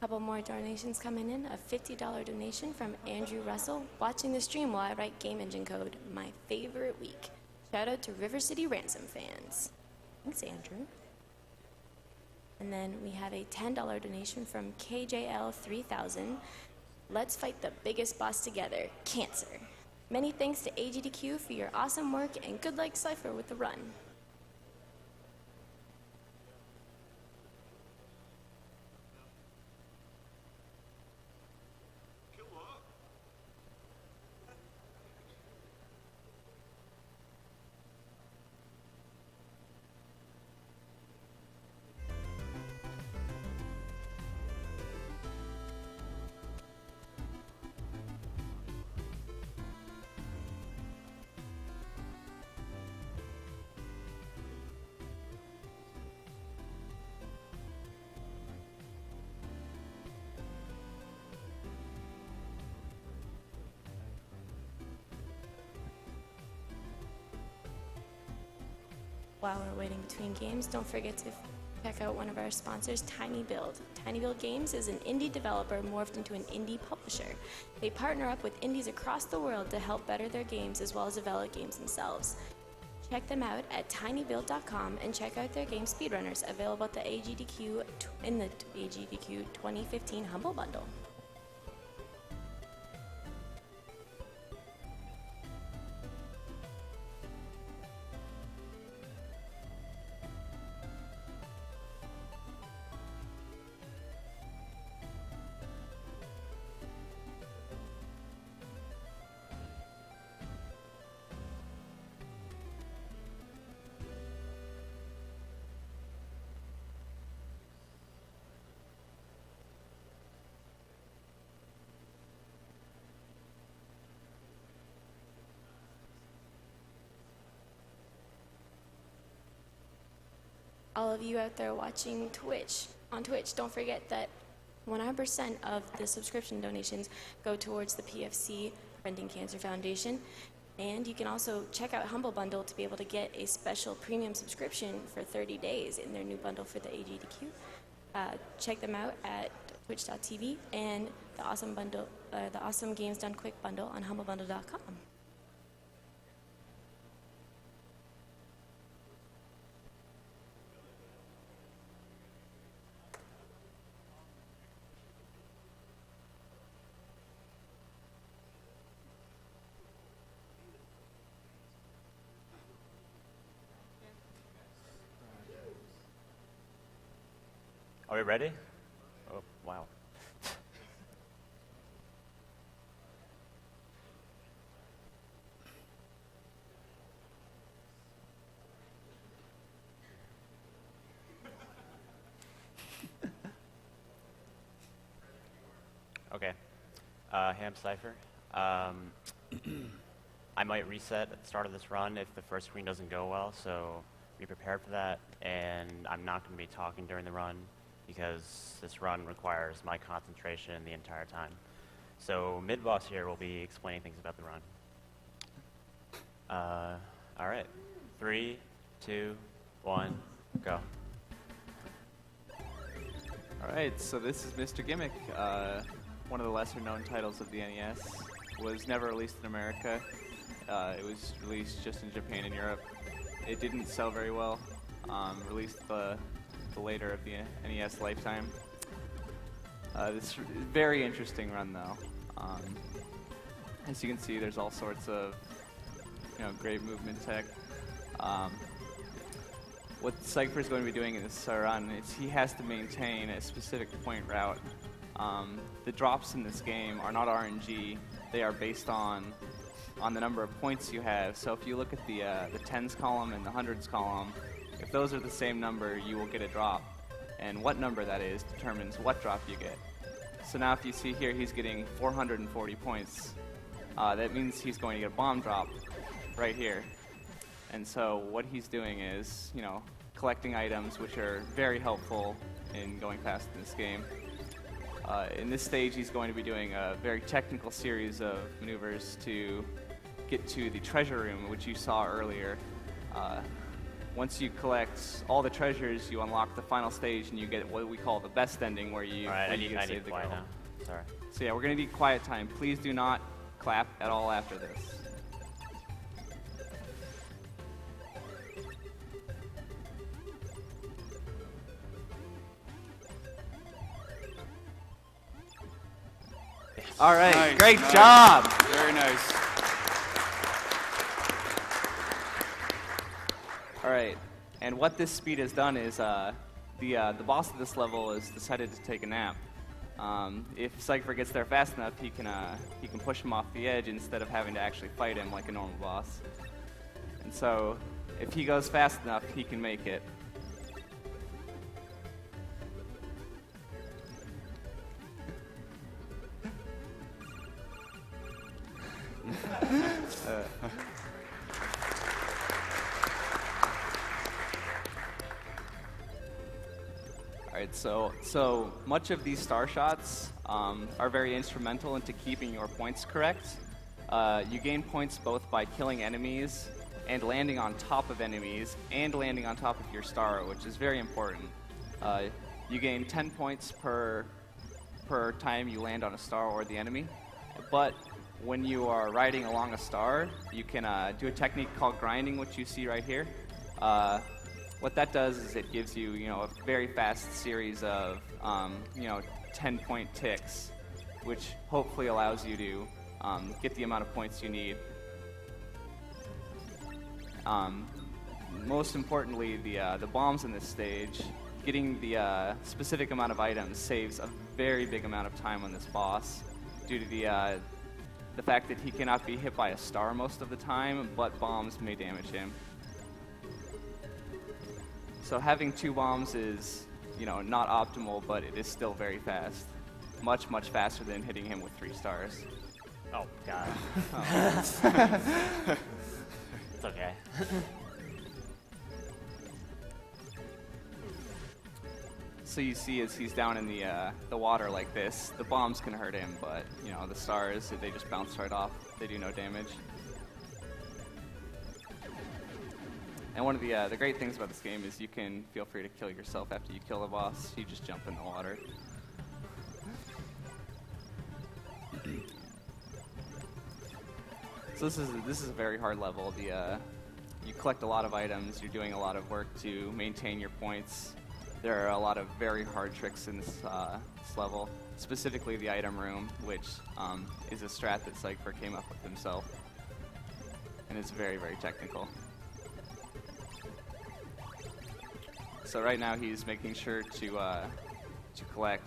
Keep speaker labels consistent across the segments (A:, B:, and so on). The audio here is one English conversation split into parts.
A: Couple more donations coming in. A $50 donation from Andrew Russell, watching the stream while I write game engine code. My favorite week. Shout out to River City Ransom fans. Thanks, Andrew. And then we have a $10 donation from KJL3000. Let's fight the biggest boss together, cancer. Many thanks to AGDQ for your awesome work, and good luck, Cyghfer, with the run. While we're waiting between games, don't forget to check out one of our sponsors, TinyBuild. TinyBuild Games is an indie developer morphed into an indie publisher. They partner up with indies across the world to help better their games as well as develop games themselves. Check them out at tinybuild.com and check out their game Speedrunners, available at the AGDQ in the AGDQ 2015 Humble Bundle. All of you out there watching on Twitch, don't forget that 100% of the subscription donations go towards the PFC Preventing Cancer Foundation. And you can also check out Humble Bundle to be able to get a special premium subscription for 30 days in their new bundle for the AGDQ. Check them out at twitch.tv and the awesome bundle, the Awesome Games Done Quick bundle on humblebundle.com.
B: Are we ready? Oh, wow. Okay. Ham Cyghfer. I might reset at the start of this run if the first screen doesn't go well, so be prepared for that. And I'm not going to be talking during the run, because this run requires my concentration the entire time. So mid-boss here will be explaining things about the run. All right, 3, 2, 1, go.
C: All right, so this is Mr. Gimmick, one of the lesser-known titles of the NES. Was never released in America. It was released just in Japan and Europe. It didn't sell very well. Released the later of the NES lifetime. This is a very interesting run, though. As you can see, there's all sorts of great movement tech. What Cyghfer is going to be doing in this run is he has to maintain a specific point route. The drops in this game are not RNG; they are based on the number of points you have. So if you look at the tens column and the hundreds column, if those are the same number, you will get a drop. And what number that is determines what drop you get. So now if you see here, he's getting 440 points. That means he's going to get a bomb drop right here. And so what he's doing is, collecting items, which are very helpful in going fast in this game. In this stage, he's going to be doing a very technical series of maneuvers to get to the treasure room, which you saw earlier. once you collect all the treasures, you unlock the final stage, and you get what we call the best ending, where you,
B: All right,
C: where you get
B: I
C: to
B: need
C: save the
B: quiet
C: girl.
B: now. Sorry.
C: So yeah, we're gonna need quiet time. Please do not clap at all after this. All right,
D: Nice,
C: great
D: nice.
C: job.
D: Very nice.
C: All right, and what this speed has done is the boss of this level has decided to take a nap. If Cyghfer gets there fast enough, he can push him off the edge instead of having to actually fight him like a normal boss. And so, if he goes fast enough, he can make it. All right, so much of these star shots are very instrumental into keeping your points correct. You gain points both by killing enemies and landing on top of enemies and landing on top of your star, which is very important. You gain 10 points per time you land on a star or the enemy, but when you are riding along a star, you can do a technique called grinding, which you see right here. What that does is it gives you, a very fast series of, 10-point ticks, which hopefully allows you to get the amount of points you need. Most importantly, the bombs in this stage, getting the specific amount of items saves a very big amount of time on this boss due to the fact that he cannot be hit by a star most of the time, but bombs may damage him. So having 2 bombs is, not optimal, but it is still very fast. Much, much faster than hitting him with 3 stars.
B: Oh, God. It's okay.
C: So you see as he's down in the water like this, the bombs can hurt him, but, the stars, they just bounce right off. They do no damage. And one of the great things about this game is you can feel free to kill yourself after you kill the boss. You just jump in the water. So this is a very hard level. You collect a lot of items. You're doing a lot of work to maintain your points. There are a lot of very hard tricks in this level, specifically the item room, which is a strat that Cyghfer came up with himself, and it's very, very technical. So right now he's making sure to collect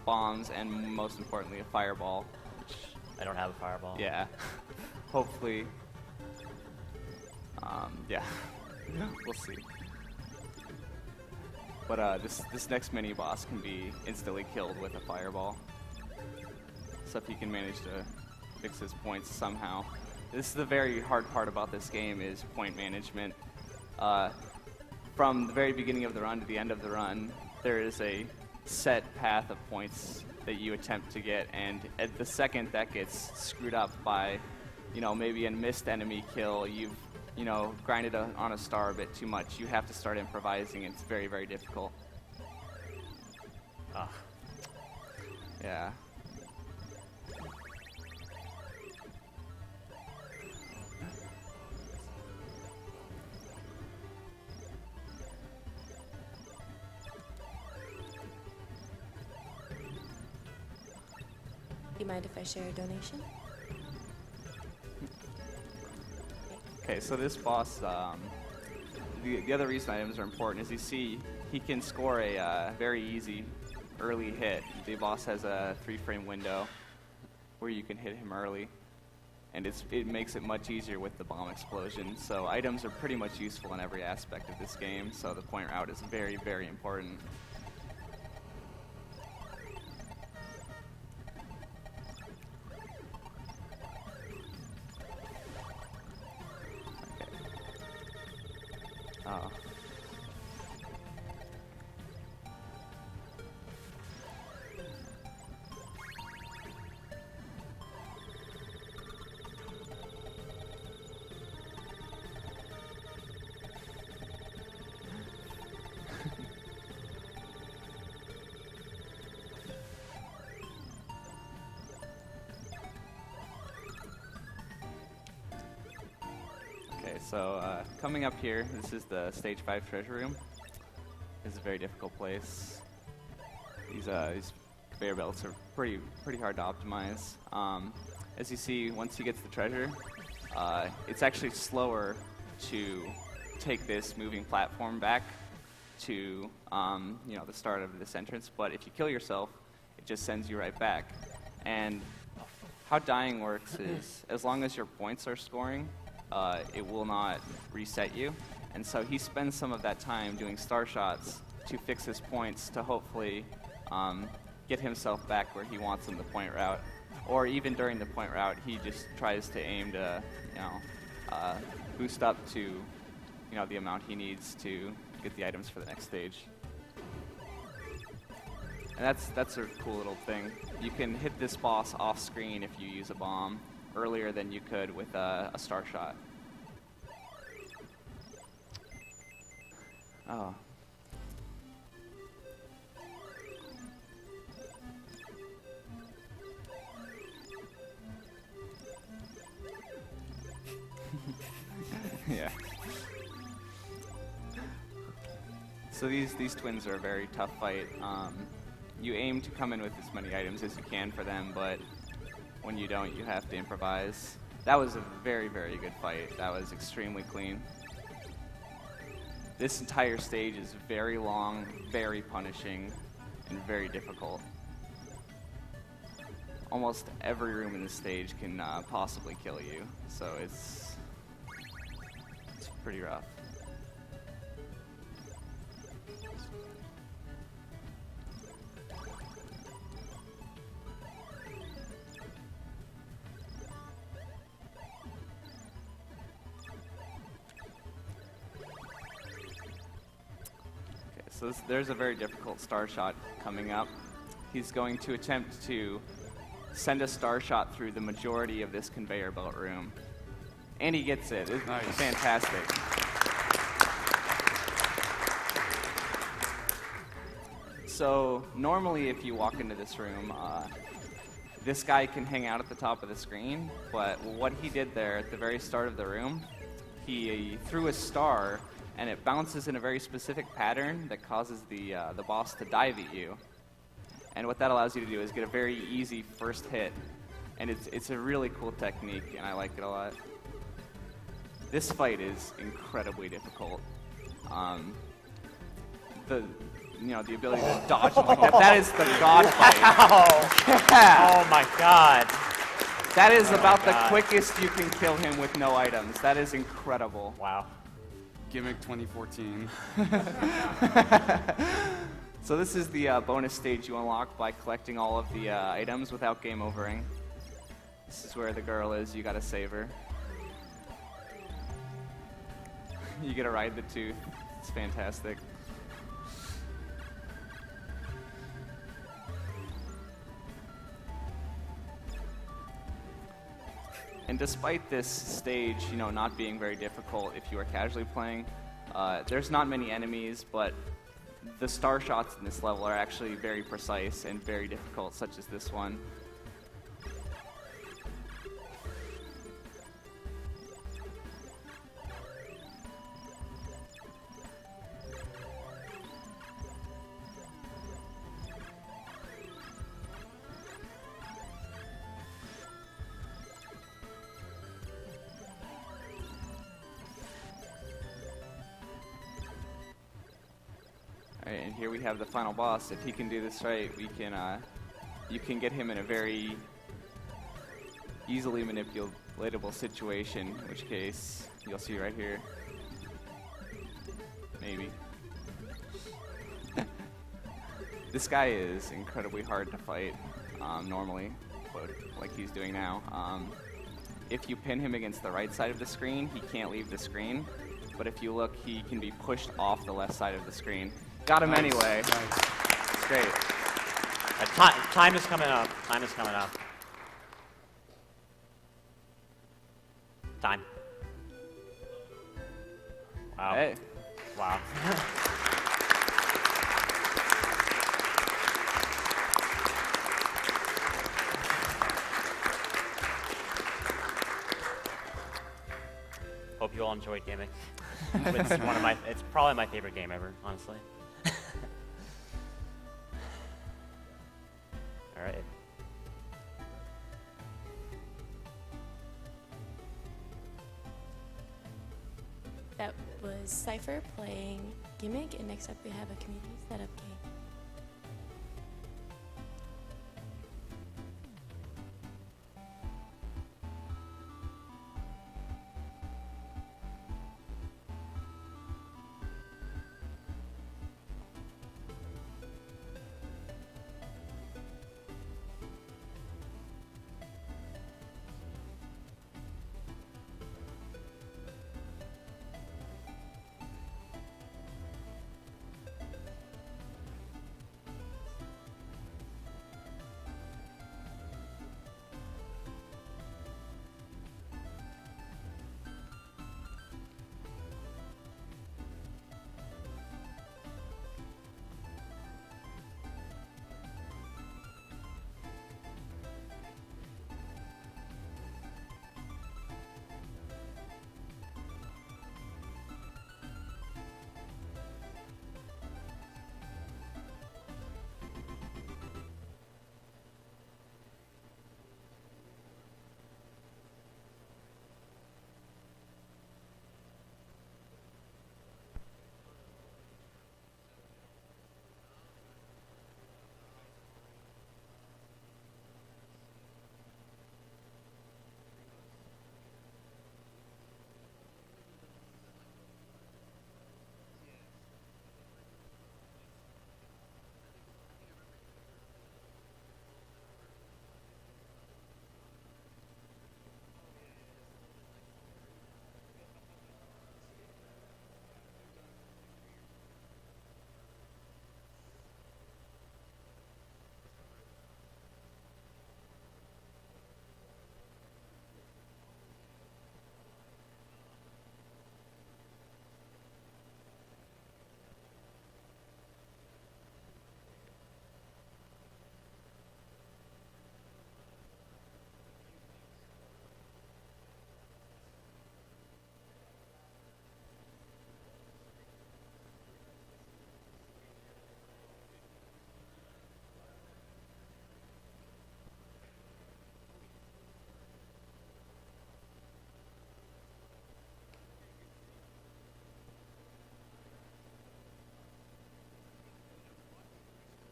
C: bombs and, most importantly, a fireball. Which,
B: I don't have a fireball.
C: yeah, hopefully, yeah, we'll see. But this next mini boss can be instantly killed with a fireball. So if he can manage to fix his points somehow. This is the very hard part about this game, is point management. From the very beginning of the run to the end of the run, there is a set path of points that you attempt to get, and at the second that gets screwed up by, maybe a missed enemy kill, you've, grinded on a star a bit too much, you have to start improvising. It's very, very difficult.
B: Ugh.
C: Yeah.
A: Do you mind if I share a donation?
C: Okay, so this boss, the other reason items are important is you see he can score a very easy early hit. The boss has a 3-frame window where you can hit him early, and it makes it much easier with the bomb explosion. So items are pretty much useful in every aspect of this game, so the point route is very, very important. Oh. So coming up here, this is the Stage 5 treasure room. This is a very difficult place. These conveyor belts are pretty hard to optimize. As you see, once he gets the treasure, it's actually slower to take this moving platform back to the start of this entrance. But if you kill yourself, it just sends you right back. And how dying works is, as long as your points are scoring, it will not reset you. And so he spends some of that time doing star shots to fix his points to hopefully get himself back where he wants in the point route. Or even during the point route, he just tries to aim to, boost up to, the amount he needs to get the items for the next stage. And that's a cool little thing. You can hit this boss off screen if you use a bomb earlier than you could with a star shot. Oh. Yeah. So these twins are a very tough fight. You aim to come in with as many items as you can for them, but when you don't, you have to improvise. That was a very, very good fight. That was extremely clean. This entire stage is very long, very punishing, and very difficult. Almost every room in this stage can possibly kill you, so it's pretty rough. So there's a very difficult star shot coming up. He's going to attempt to send a star shot through the majority of this conveyor belt room. And he gets it. It's
D: nice.
C: Fantastic. So normally if you walk into this room, this guy can hang out at the top of the screen, but what he did there at the very start of the room, he threw a star and it bounces in a very specific pattern that causes the boss to dive at you. And what that allows you to do is get a very easy first hit. And it's a really cool technique, and I like it a lot. This fight is incredibly difficult. The ability to dodge like that is the god fight. Yeah.
B: Oh my god.
C: That is about the
B: God.
C: quickest you can kill him with no items. That is incredible.
B: Wow.
D: Gimmick 2014.
C: So this is the bonus stage you unlock by collecting all of the items without game overing. This is where the girl is. You gotta save her. You get to ride the tooth. It's fantastic. And despite this stage, not being very difficult if you are casually playing, there's not many enemies, but the star shots in this level are actually very precise and very difficult, such as this one. Alright, and here we have the final boss. If he can do this right, you can get him in a very easily manipulatable situation, in which case, you'll see right here. Maybe. This guy is incredibly hard to fight, normally, but like he's doing now. If you pin him against the right side of the screen, he can't leave the screen. But if you look, he can be pushed off the left side of the screen. Got him anyway.
D: Nice.
C: It's great.
B: Time is coming up. Time is coming up. Time. Wow.
C: Hey.
B: Wow. Hope you all all enjoyed Gimmick. It's probably my favorite game ever, honestly. All right.
A: That was Cyghfer playing Gimmick, and next up we have a community setup game.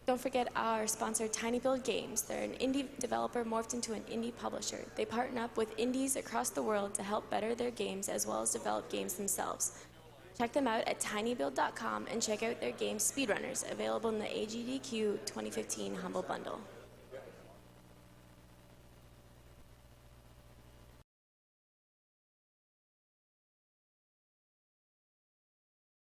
A: Don't forget our sponsor, Tiny Build Games. They're an indie developer morphed into an indie publisher. They partner up with indies across the world to help better their games as well as develop games themselves. Check them out at tinybuild.com and check out their game Speedrunners, available in the AGDQ2015 Humble Bundle.